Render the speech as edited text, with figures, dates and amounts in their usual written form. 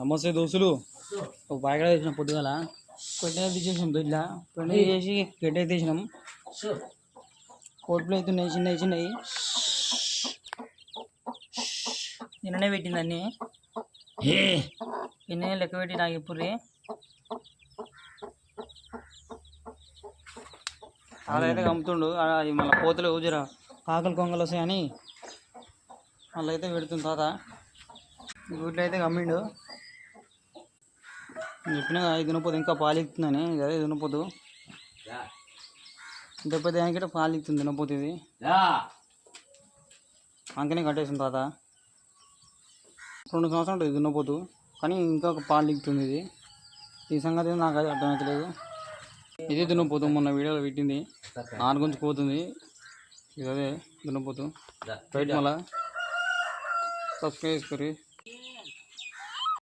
నమస్తే దోస్తులు. ఒక బాగా తీసినాం పొద్దుగాల. పెట్టే తీసేసినాం దొడ్ల పెండ చేసి గడ్డ తీసినాం. కోట్లు అవుతున్నాయి చిన్నవి చిన్నవి. నిన్ననే పెట్టింది అన్నీ. నిన్నే లెక్క పెట్టి నాకు ఎప్పుడు అదైతే అమ్ముతుండు. అది మళ్ళీ కోతలు జర కాకలు కొంగలు వస్తాయని మళ్ళీ అయితే పెడుతుంది తాత. వీటిలో అయితే అమ్మిండు. చెప్పినా ఇది దున్నపోతు ఇంకా పాలు ఇస్తుందని. అదే దున్నపోతు ఇంత పెద్ద దానికంటే పాలు ఇస్తుంది దున్నపోతు. ఇది అంకనే కట్టేసింది తాత. 2 సంవత్సరాలు ఉంటుంది దున్నపోతు, కానీ ఇంకా పాలు ఇస్తుంది. ఇది ఈ సంగతి నాకు అది అర్థమవుతలేదు. ఇది దున్నపోతు మొన్న వీడియోలో పెట్టింది. 4 గుంజు పోతుంది. ఇది అదే దున్నపోతు. రైట్ మళ్ళా సబ్స్క్రైబ్ చేసుకోరి.